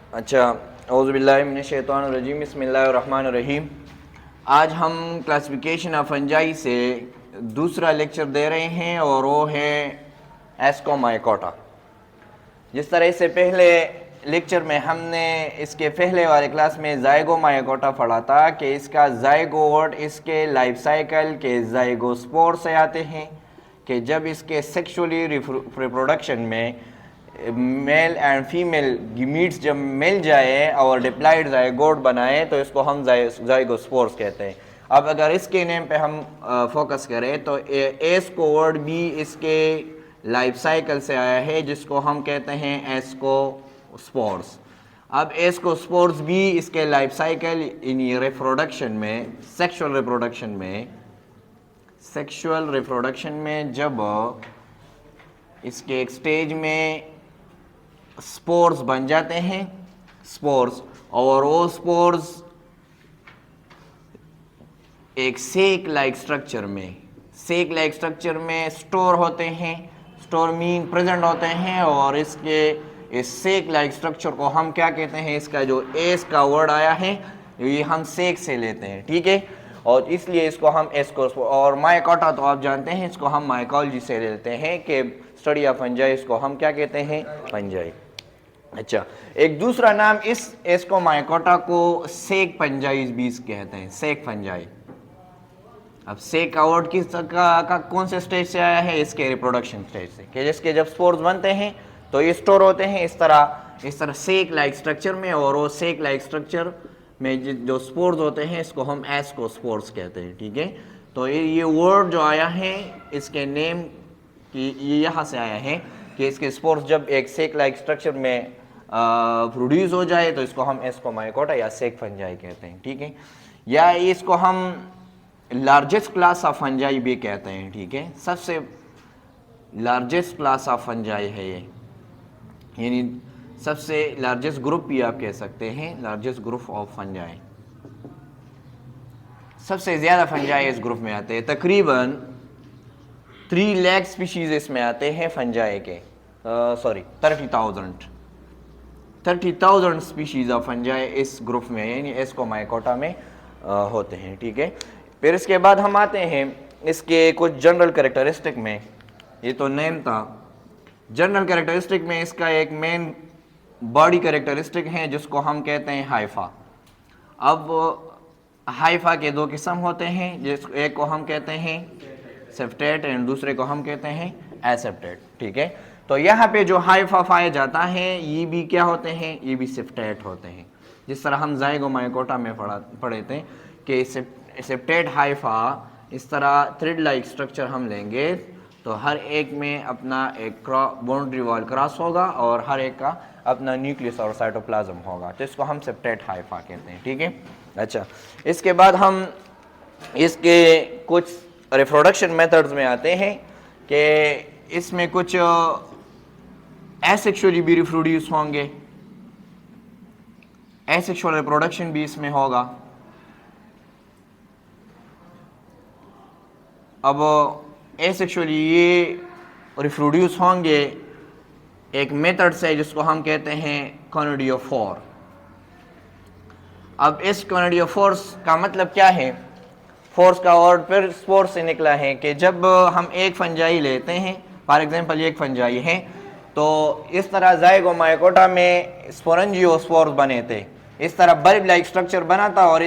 अच्छा, औज़ुबिल्लाहि मिनश्शैतानिर्रजीम, बिस्मिल्लाहिर्रहमानिर्रहीम। आज हम क्लासिफिकेशन ऑफ फंजाई से दूसरा लेक्चर दे रहे हैं और वो है एस्कोमाइकोटा। जिस तरह से पहले लेक्चर में हमने इसके पहले वाले क्लास में ज़ाइगोमाइकोटा पढ़ा था कि इसका ज़ाइगोट इसके लाइफ साइकिल के ज़ाइगोस्पोर से आते हैं कि जब इसके सेक्सुअली रिप्रोडक्शन में मेल एंड फीमेल गीमीट्स जब मिल जाए और डिप्लाइड ज़ाइगोट बनाए तो इसको हम ज़ाइगोस्पोर्स कहते हैं। अब अगर इसके नेम पे हम फोकस करें तो एस को वर्ड भी इसके लाइफ साइकिल से आया है जिसको हम कहते हैं एस्कोस्पोर्स। अब एस्कोस्पोर्स भी इसके लाइफ साइकिल इन रिप्रोडक्शन में सेक्सुअल रिप्रोडक्शन में जब इसके एक स्टेज में स्पोर्स बन जाते हैं स्पोर्स, और वो स्पोर्स एक सेक लाइक स्ट्रक्चर में स्टोर होते हैं, स्टोर मीन प्रेजेंट होते हैं, और इसके इस सेक लाइक स्ट्रक्चर को हम क्या कहते हैं, इसका जो एस का वर्ड आया है ये हम सेक से लेते हैं, ठीक है, और इसलिए इसको हम एस्को और माइकोटा तो आप जानते हैं इसको हम माइकोलॉजी से लेते हैं कि स्टडी ऑफ फंजाई, इसको हम क्या कहते हैं, फंजाई। अच्छा, एक दूसरा नाम इस एस्कोमाइकोटा को सेक फंजाई भी कहते हैं, सेक फंजाई। अब सेक का वर्ड किस का कौन से स्टेज से आया है, इसके रिप्रोडक्शन स्टेज से, कि जिसके जब स्पोर्स बनते हैं तो ये स्टोर होते हैं इस तरह सेक लाइक स्ट्रक्चर में, और वो सेक लाइक स्ट्रक्चर में जो स्पोर्स होते हैं इसको हम एस्कोस्पोर्स कहते हैं, ठीक है। तो ये वर्ड जो आया है इसके नेम की ये यहाँ से आया है कि इसके स्पोर्स जब एक सेक लाइक स्ट्रक्चर में प्रोड्यूस हो जाए तो इसको हम एस्कोमाइकोटा या सेक फंजाई कहते हैं, ठीक है, या इसको हम लार्जेस्ट क्लास ऑफ फंजाई भी कहते हैं, ठीक है, सबसे लार्जेस्ट क्लास ऑफ फंजाई है ये, यानी सबसे लार्जेस्ट ग्रुप भी आप कह सकते हैं, लार्जेस्ट ग्रुप ऑफ फंजाई। सबसे ज़्यादा फंजाई इस ग्रुप में आते हैं, तकरीबन 3 लाख स्पीशीज इसमें आते हैं फंजाई के, 30,000 स्पीशीज ऑफ फंजाई इस ग्रुप में यानी एस्कोमाइकोटा में होते हैं, ठीक है। फिर इसके बाद हम आते हैं इसके कुछ जनरल कैरेक्टरिस्टिक में, ये तो नेम था। जनरल कैरेक्टरिस्टिक में इसका एक मेन बॉडी कैरेक्टरिस्टिक है जिसको हम कहते हैं हाइफा। अब हाइफा के 2 किस्म होते हैं, जिस एक को हम कहते हैं सेप्टेट एंड दूसरे को हम कहते हैं एसेप्टेट, ठीक है। तो यहाँ पे जो हाइफा पाया जाता है ये भी क्या होते हैं, ये भी सेप्टेट होते हैं। जिस तरह हम ज़ाइगोमाइकोटा में पढ़े थे कि सेप्टेट हाइफा इस तरह थ्रेड लाइक स्ट्रक्चर हम लेंगे तो हर एक में अपना एक बाउंड्री वॉल क्रॉस होगा और हर एक का अपना न्यूक्लियस और साइटोप्लाज्म होगा, तो इसको हम सेप्टेट हाइफा कहते हैं, ठीक है। अच्छा, इसके बाद हम इसके कुछ रिप्रोडक्शन मेथड्स में आते हैं कि इसमें कुछ एसेक्सुअली भी रिप्रोड्यूस होंगे, एसेक्सुअल रिप्रोडक्शन भी इसमें होगा। अब एसेक्सुअली ये रिप्रोड्यूस होंगे एक मेथड से जिसको हम कहते हैं कॉनिडियोफोर। अब इस कॉनिडियोफोर्स का मतलब क्या है, फोर्स का वर्ड फिर स्पोर्स से निकला है कि जब हम एक फंजाई लेते हैं, फॉर एग्जांपल ये एक फंजाई है, तो इस तरह ज़ाइगोमाइकोटा में स्पोरेंजियोस्पोर्स बने थे, इस तरह बल्ब लाइक स्ट्रक्चर बना था और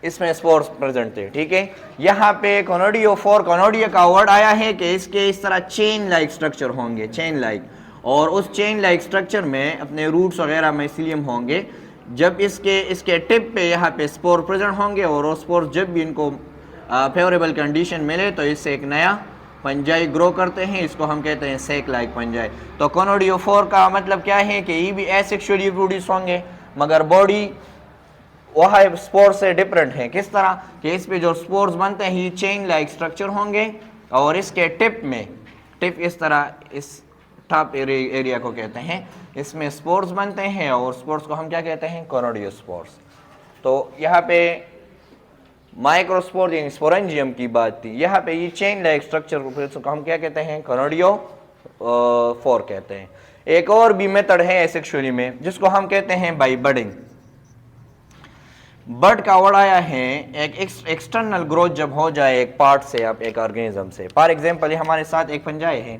इसमें स्पोर्स प्रेजेंट थे, ठीक है। यहाँ पे कॉनिडियोफोर, कॉनिडियो का वर्ड आया है कि इसके इस तरह चेन लाइक स्ट्रक्चर होंगे, चेन लाइक, और उस चेन लाइक स्ट्रक्चर में अपने रूट्स वगैरह माइसीलियम होंगे। जब इसके टिप पे यहाँ पे स्पोर प्रेजेंट होंगे और वो स्पोर जब भी इनको फेवरेबल कंडीशन मिले तो इससे एक नया फंजाई ग्रो करते हैं, इसको हम कहते हैं सेक लाइक फंजाई। तो कॉनिडियोफोर का मतलब क्या है कि ये भी एसेक्सुअली प्रोड्यूस होंगे मगर बॉडी वह स्पोर से डिफरेंट है। किस तरह कि इस पे जो स्पोर्स बनते हैं ये चेन लाइक स्ट्रक्चर होंगे और इसके टिप इस तरह इस टॉप एरिया को कहते हैं, इसमें स्पोर्स बनते हैं और स्पोर्स को हम क्या कहते हैं, कॉनिडियोस्पोर्स। तो यहाँ पे माइक्रोस्पोर यानी स्पोरेंजियम की बात थी, यहाँ पे ये चेन लाइक स्ट्रक्चर को हम क्या कहते हैं, कॉनिडियोफोर 4 कहते हैं। एक और भी मेथड है एसेक्सुअली में जिसको हम कहते हैं बाई बडिंग। बर्ड का वर्ड आया है एक एक्सटर्नल ग्रोथ जब हो जाए एक पार्ट से, आप एक ऑर्गेनिज्म से। फॉर एग्जांपल हमारे साथ एक फंजाई है,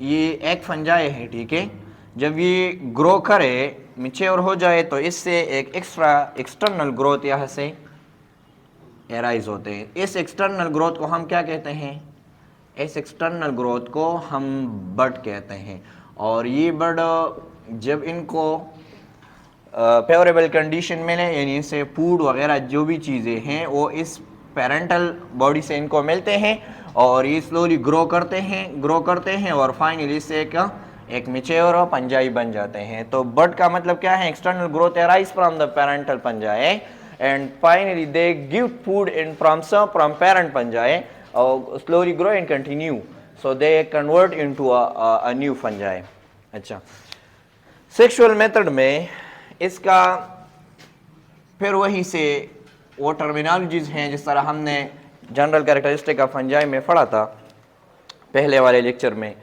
ये एक फंजाई है, ठीक है। जब ये ग्रो करे, मैच्योर हो जाए, तो इससे एक एक्सटर्नल ग्रोथ यहाँ से एराइज होते हैं। इस एक्सटर्नल ग्रोथ को हम क्या कहते हैं? इस एक्सटर्नल ग्रोथ को हम बर्ड कहते हैं। और ये बर्ड जब इनको फेवरेबल कंडीशन मिले, यानी इनसे फूड वगैरह जो भी चीज़ें हैं वो इस पेरेंटल बॉडी से इनको मिलते हैं और ये स्लोली ग्रो करते हैं और फाइनली इससे एक मैच्योर पंजाई बन जाते हैं। तो बर्ड का मतलब क्या है? External growth arise from the parental Panjai and finally they give food in from parent fungi slowly grow and continue, so they convert into a new fungi। अच्छा, सेक्सुअल मेथड में इसका फिर वही से वो टर्मिनोलॉजीज हैं जिस तरह हमने जनरल कैरेक्टरिस्टिक ऑफ फंजाई में पढ़ा था पहले वाले लेक्चर में,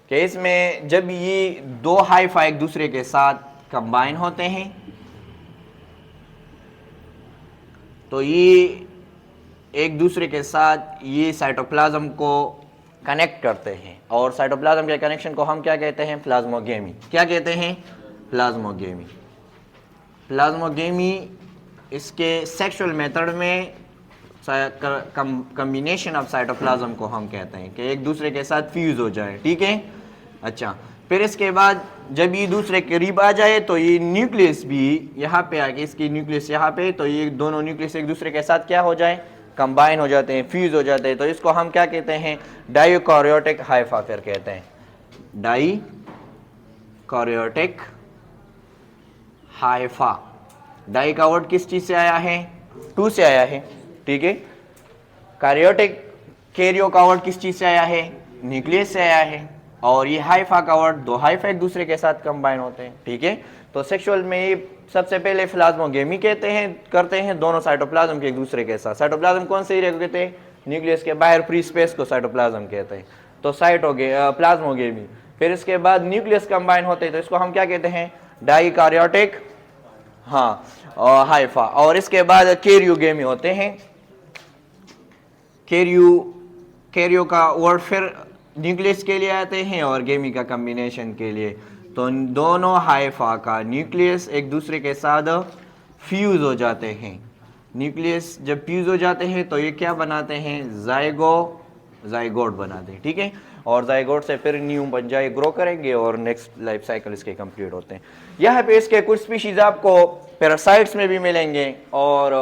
कि इसमें जब ये दो हाइफा एक दूसरे के साथ कंबाइन होते हैं तो ये एक दूसरे के साथ ये साइटोप्लाज्म को कनेक्ट करते हैं और साइटोप्लाज्म के कनेक्शन को हम क्या कहते हैं? प्लाज्मोगेमी। क्या कहते हैं? प्लाज्मोगेमी। प्लाज्मोगेमी इसके सेक्सुअल मेथड में कम्बिनेशन ऑफ साइटोप्लाज्म को हम कहते हैं कि एक दूसरे के साथ फ्यूज हो जाए, ठीक है। अच्छा, फिर इसके बाद जब ये दूसरे करीब आ जाए तो ये न्यूक्लियस भी यहाँ पे आके, इसकी न्यूक्लियस यहाँ पे, तो ये दोनों न्यूक्लियस एक दूसरे के साथ क्या हो जाए? कंबाइन हो जाते हैं, फ्यूज हो जाते हैं। तो इसको हम क्या कहते हैं? डायूकैरियोटिक हाइफा फिर कहते हैं, डायूकैरियोटिक हाइफा। डाई का वर्ड किस चीज से आया है? 2 से आया है, ठीक है। कैरियोटिक, कैरियो का वर्ड किस चीज से आया है? न्यूक्लियस से आया है। और ये हाइफा का वर्ड, दो हाइफा एक दूसरे के साथ कंबाइन होते हैं, ठीक है। तो सेक्सुअल में ये सबसे पहले प्लाज्मोगेमी करते हैं दोनों साइटोप्लाज्म के एक दूसरे के साथ। साइटोप्लाज्म कौन से एरिया को कहते हैं? न्यूक्लियस के बाहर फ्री स्पेस को साइटोप्लाज्म कहते हैं, तो प्लाज्मोगेमी। फिर इसके बाद न्यूक्लियस कंबाइन होते हैं तो इसको हम क्या कहते हैं? डाईकैरियोटिक हाइफा। और इसके बाद कैरियोगेमी होते हैं। कैरियो का वर्ड फिर न्यूक्लियस के लिए आते हैं और गेमी का कॉम्बिनेशन के लिए। तो दोनों हाइफा का न्यूक्लियस एक दूसरे के साथ फ्यूज हो जाते हैं। न्यूक्लियस जब फ्यूज हो जाते हैं तो ये क्या बनाते हैं? जाइगोट बनाते हैं, ठीक है। और जाइगोट से फिर न्यू पंजाई ग्रो करेंगे और नेक्स्ट लाइफ साइकिल इसके कंप्लीट होते हैं। यहाँ पे इसके कुछ स्पीशीज आपको पैरासाइट्स में भी मिलेंगे और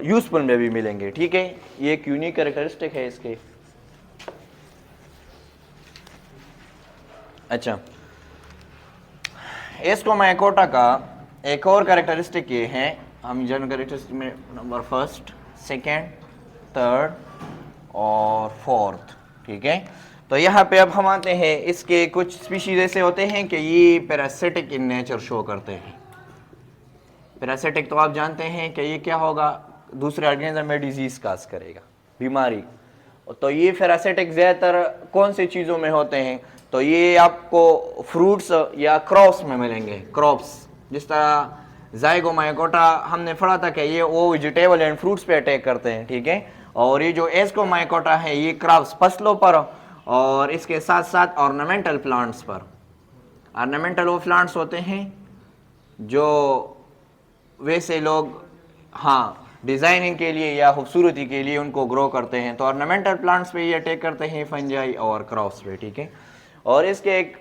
यूजफुल में भी मिलेंगे, ठीक है। ये एक यूनिक कैरेक्टरिस्टिक है इसके। अच्छा, एस्कोमाइकोटा का एक और कैरेक्टरिस्टिक ये है, हम जनरल कैरेक्टरिस्टिक में नंबर 1, 2, 3 और 4, ठीक है। तो यहाँ पे अब हम आते हैं, इसके कुछ स्पीशीज ऐसे होते हैं कि ये पैरासिटिक इन नेचर शो करते हैं। पैरासिटिक तो आप जानते हैं कि ये क्या होगा? दूसरे ऑर्गेनिज्म में डिजीज काज करेगा, बीमारी। तो ये पैरासिटिक ज़्यादातर कौन सी चीज़ों में होते हैं? तो ये आपको फ्रूट्स या क्रॉप्स में मिलेंगे। क्रॉप्स, जिस तरह जाइगोमाइकोटा हमने पढ़ा था कि ये वो वेजिटेबल एंड फ्रूट्स पे अटैक करते हैं, ठीक है। और ये जो एस्कोमाइकोटा है ये क्रॉप्स, फसलों पर और इसके साथ साथ ऑर्नामेंटल प्लांट्स पर। ऑर्नामेंटल वो प्लांट्स होते हैं जो वैसे लोग डिज़ाइनिंग के लिए या खूबसूरती के लिए उनको ग्रो करते हैं। तो ऑर्नामेंटल प्लांट्स पे ये अटैक करते हैं फंजाई और क्रॉप्स पे, ठीक है। और इसके एक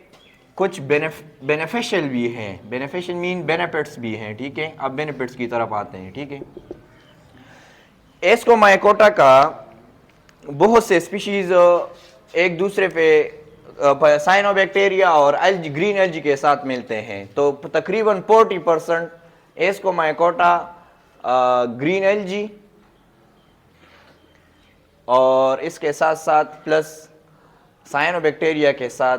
कुछ बेनिफिशियल भी हैं। बेनिफिशियल मीन बेनिफिट्स भी हैं, ठीक है। अब बेनिफिट्स की तरफ आते हैं, ठीक है। एस्कोमाइकोटा का बहुत से स्पीशीज एक दूसरे पे साइनोबैक्टीरिया और ग्रीन एल्गी के साथ मिलते हैं। तो तकरीबन 40% एस्कोमाइकोटा ग्रीन एल्गी और इसके साथ साथ प्लस साइनोबैक्टीरिया के साथ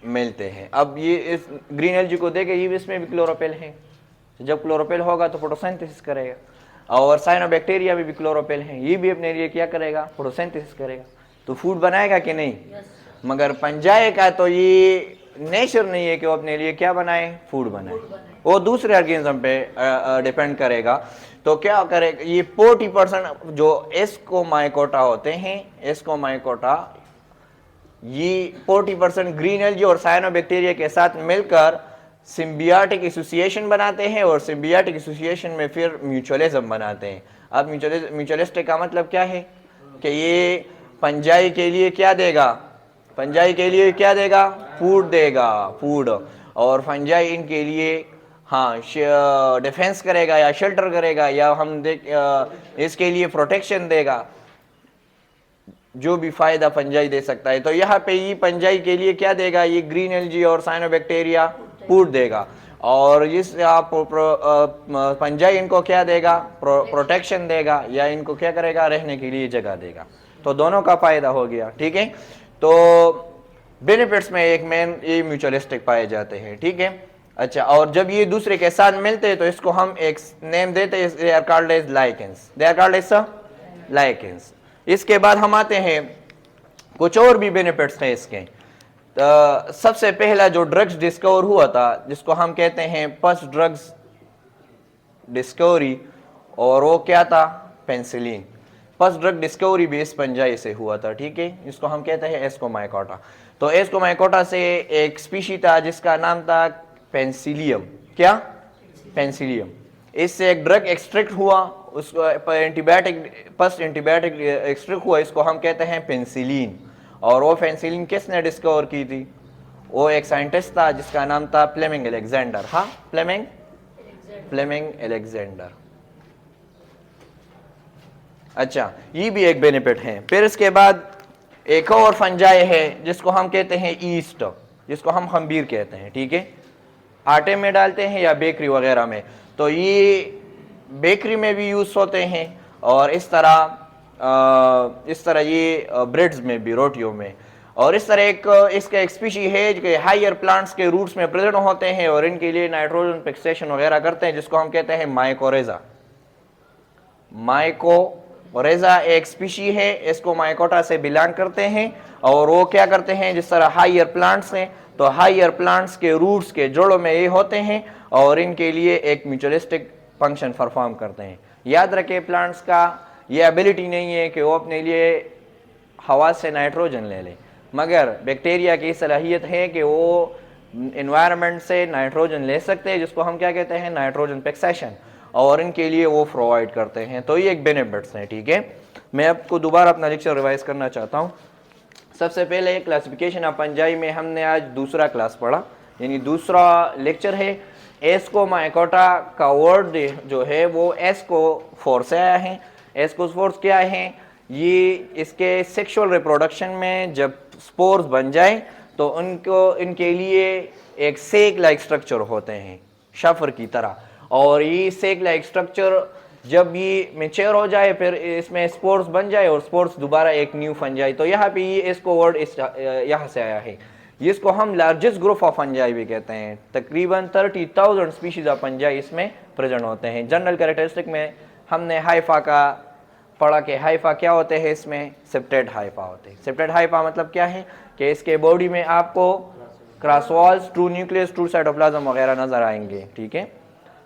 मिलते हैं। अब ये इस ग्रीन एल्गी को देखें, ये इसमें भी क्लोरोफिल है। जब क्लोरोफिल होगा तो फोटोसिंथेसिस करेगा। और साइनोबैक्टीरिया में भी क्लोरोफिल है, ये भी अपने लिए क्या करेगा? फोटोसिंथेसिस करेगा। तो फूड बनाएगा कि नहीं? मगर पंजाए का तो ये नेचर नहीं है कि वो अपने लिए क्या बनाए, फूड बनाए, वो दूसरे ऑर्गेनिज्म पे डिपेंड करेगा। तो क्या करेगा ये 40% जो एस्कोमाइकोटा होते हैं, एस्कोमाइकोटा ये 40% ग्रीन एल्गी और साइनोबैक्टीरिया के साथ मिलकर सिम्बियोटिक एसोसिएशन बनाते हैं और सिम्बियोटिक एसोसिएशन में फिर म्यूचुअलिज्म बनाते हैं। अब म्यूचुअलिस्टिक का मतलब क्या है कि ये पंजाई के लिए क्या देगा, पंजाई के लिए क्या देगा, फूड देगा, फूड, और फंजाई इनके लिए हाँ डिफेंस करेगा या शेल्टर करेगा या हम इसके लिए प्रोटेक्शन देगा, जो भी फायदा पंजाई दे सकता है। तो यहाँ पे ये पंजाई के लिए क्या देगा, ये ग्रीन एल्गी और साइनोबैक्टीरिया फूड देगा, और इस आप पंजाई इनको क्या देगा, प्रोटेक्शन देगा या इनको क्या करेगा, रहने के लिए जगह देगा। तो दोनों का फायदा हो गया, ठीक है। तो बेनिफिट्स में एक मेन ये म्यूचुअलिस्टिक पाए जाते हैं, ठीक है। अच्छा, और जब ये दूसरे के साथ मिलते हैं तो इसको हम एक नेम देते हैं, they are called as lichens, they are called as lichens. इसके बाद हम आते हैं कुछ और भी बेनिफिट्स हैं इसके। सबसे पहला जो ड्रग्स डिस्कवर हुआ था जिसको हम कहते हैं फर्स्ट ड्रग्स डिस्कवरी, और वो क्या था, पेंसिलिन। फर्स्ट ड्रग डिस्कवरी भी इस पंजाई से हुआ था, ठीक है। इसको हम कहते हैं एस्कोमाइकोटा। तो एस्कोमाइकोटा से एक स्पीशी था जिसका नाम था पेंसिलियम, क्या, पेंसिलियम। इससे एक ड्रग एक्सट्रैक्ट हुआ, उसको एंटीबायोटिक, फर्स्ट एंटीबायोटिक एक्सट्रैक्ट हुआ, इसको हम कहते हैं पेंसिलिन। और वो पेंसिलिन किसने डिस्कवर की थी, वो एक साइंटिस्ट था जिसका नाम था फ्लेमिंग अलेक्जेंडर। हाँ, फ्लेमिंग अलेक्जेंडर। अच्छा, ये भी एक बेनिफिट है। फिर इसके बाद एक और फंजाई है जिसको हम कहते हैं ईस्ट, जिसको हम खमीर कहते हैं, ठीक है। आटे में डालते हैं या बेकरी वगैरह में, तो ये बेकरी में भी यूज होते हैं, और इस तरह ये ब्रेड्स में भी, रोटियों में। और इस तरह इसका एक स्पीशी है जो हायर प्लांट्स के रूट्स में प्रेजेंट होते हैं और इनके लिए नाइट्रोजन फिक्सेशन वगैरह करते हैं, जिसको हम कहते हैं माइकोरेजा। माइकोरेजा एक स्पीशी है, इसको माइकोटा से बिलोंग करते हैं, और वो क्या करते हैं, जिस तरह हायर प्लांट्स हैं तो हायर प्लांट्स के रूट्स के जोड़ों में ये होते हैं और इनके लिए एक म्यूचुअलिस्टिक फंक्शन परफॉर्म करते हैं। याद रखें, प्लांट्स का ये एबिलिटी नहीं है कि वो अपने लिए हवा से नाइट्रोजन ले लें, मगर बैक्टीरिया की सलाहियत है कि वो एनवायरनमेंट से नाइट्रोजन ले सकते हैं, जिसको हम क्या कहते हैं, नाइट्रोजन फिक्सेशन, और इनके लिए वो प्रोवाइड करते हैं। तो ये एक बेनिफिट्स हैं, ठीक है। मैं आपको दोबारा अपना लेक्चर रिवाइज करना चाहता हूँ। सबसे पहले क्लासिफिकेशन ऑफ फंजाई में हमने आज दूसरा क्लास पढ़ा, यानी दूसरा लेक्चर है। एस्कोमाइकोटा का वर्ड जो है वो एस्कोफोर से आया है। एस्कोफोर्स क्या है, ये इसके सेक्सुअल रिप्रोडक्शन में जब स्पोर्स बन जाए तो उनको इनके लिए एक सेक लाइक स्ट्रक्चर होते हैं, शफर की तरह, और ये सेक लाइक स्ट्रक्चर जब ये मैच्योर हो जाए फिर इसमें स्पोर्स बन जाए और स्पोर्स दोबारा एक न्यू फंजाई। तो यहाँ पे ये इसको वर्ड यहाँ से आया है। इसको हम लार्जेस्ट ग्रुप ऑफ फंजाई भी कहते हैं। तकरीबन 30,000 स्पीशीज ऑफ फंजाई इसमें प्रेजेंट होते हैं। जनरल कैरेक्टरिस्टिक में हमने हाइफा का पढ़ा कि हाइफा क्या होते हैं, इसमें सेप्टेड हाइफा होते हैं। सेप्टेड हाइफा मतलब क्या है कि इसके बॉडी में आपको क्रॉसवॉल्स, ट्रू न्यूक्लियस, ट्रू साइटोप्लाज्म वगैरह नजर आएंगे, ठीक है।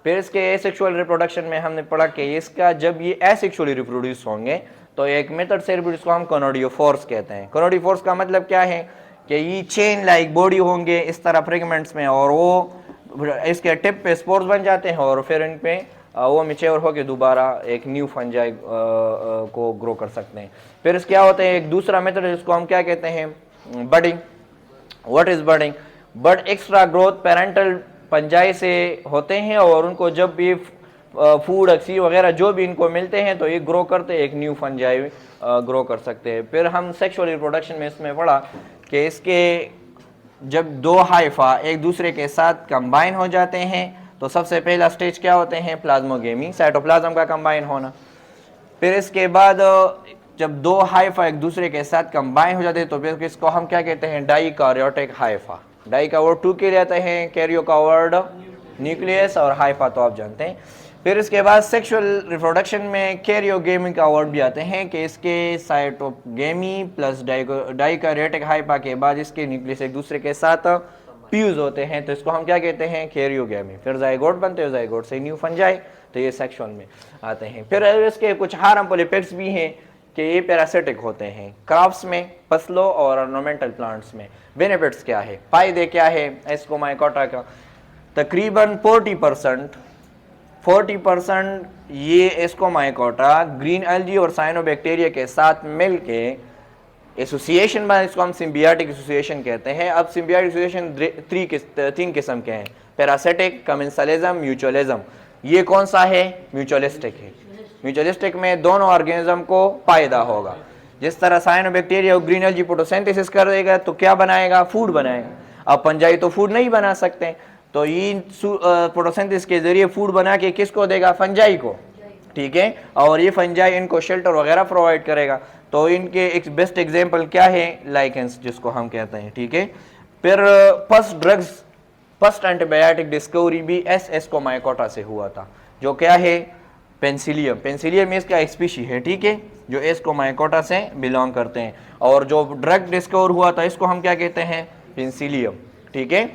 फिर इसके एसेक्सुअल रिप्रोडक्शन में हमने पढ़ा कि इसका जब ये एसेक्सुअली रिप्रोड्यूस होंगे तो एक मेथड से जिसको हम कोनोडियोफोर्स कहते हैं। कोनोडियोफोर्स का मतलब क्या है कि ये चेन लाइक बॉडी होंगे इस तरह फ्रेगमेंट्स में, और वो इसके टिप पे स्पोर्स बन जाते हैं और फिर इन पे वो मैच्योर होकर दोबारा एक न्यू फंजाई को ग्रो कर सकते हैं। फिर क्या होते हैं, एक दूसरा मेथड जिसको हम क्या कहते हैं, budding. What is budding? Bud extra growth parental fungi से होते हैं, और उनको जब भी फूड ऑक्सी वगैरह जो भी इनको मिलते हैं तो ये ग्रो करते हैं, एक न्यू फंजाई ग्रो कर सकते हैं। फिर हम सेक्सुअल रिप्रोडक्शन में इसमें पढ़ा कि इसके जब दो हाइफा एक दूसरे के साथ कंबाइन हो जाते हैं तो सबसे पहला स्टेज क्या होते हैं, प्लाज्मोगेमी, साइटोप्लाज्म का कंबाइन होना। फिर इसके बाद जब दो हाइफा एक दूसरे के साथ कंबाइन हो जाते हैं तो फिर इसको हम क्या कहते हैं, डाइकैरियोटिक हाइफा। डाई का वर्ड 2 के लिए आते हैं, कैरियो का वर्ड न्यूक्लियस, और हाइफा तो आप जानते हैं। फिर इसके बाद सेक्सुअल रिप्रोडक्शन में कैरियोगेमी का वर्ड भी आते हैं कि इसके साइटोगेमी प्लस डाइकैरियोटिक हाइपा के बाद इसके न्यूक्लियस एक दूसरे के साथ फ्यूज होते हैं, तो इसको हम क्या कहते हैं, कैरियोगेमी। फिर जाइगोट बनते हैं, जाइगोट से न्यू फंजाई, तो ये सेक्सुअल में आते हैं। फिर इसके कुछ हार्मफुल इफेक्ट्स भी हैं कि ये पैरासिटिक होते हैं क्रॉप्स में, फसलों और ऑर्नामेंटल प्लांट्स में। बेनिफिट्स क्या है, फायदे क्या है एस्कोमाइकोटा का, तकरीबन 40% ये एस्कोमाइकोटा ग्रीन एल्गी और साइनोबैक्टीरिया के साथ मिलके एसोसिएशन बना, इसको हम सिम्बियोटिक एसोसिएशन कहते हैं। अब सिम्बियोटिक एसोसिएशन 3 किस्म के हैं, पैरासिटिक, कमेंसलिज्म, म्यूचुअलिज्म। ये कौन सा है, म्यूचुअलिस्टिक है। म्यूचुअलिस्टिक में दोनों ऑर्गेनिज्म को फायदा होगा। जिस तरह साइनोबैक्टीरिया और ग्रीन एल्गी फोटोसिंथेसिस कर देगा तो क्या बनाएगा, फूड बनाएगा। अब फंजाई तो फूड नहीं बना सकते, तो इन फोटोसिंथेसिस के जरिए फूड बना के किसको देगा, फंजाई को, ठीक है। और ये फंजाई इनको शेल्टर वगैरह प्रोवाइड करेगा। तो इनके एक बेस्ट एग्जांपल क्या है, लाइकेंस जिसको हम कहते हैं, ठीक है। फिर फर्स्ट एंटीबायोटिक डिस्कवरी भी एस्कोमाइकोटा से हुआ था, जो क्या है, पेंसिलियम। पेंसिलियम इसका एक स्पीशी है, ठीक है, जो एस्कोमाइकोटा से बिलोंग करते हैं। और जो ड्रग डिस्कवर हुआ था इसको हम क्या कहते हैं, पेंसिलियम, ठीक है।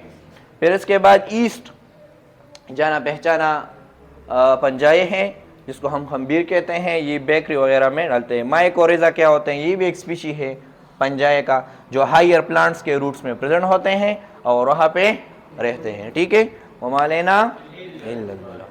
फिर इसके बाद ईस्ट जाना पहचाना पंजाए हैं, जिसको हम खंबीर कहते हैं, ये बेकरी वगैरह में डालते हैं। माइकोरिजा क्या होते हैं, ये भी एक स्पीशी है पंजाए का, जो हायर प्लांट्स के रूट्स में प्रेजेंट होते हैं और वहाँ पे रहते हैं, ठीक है। वमा लेना इल्लल्लाह।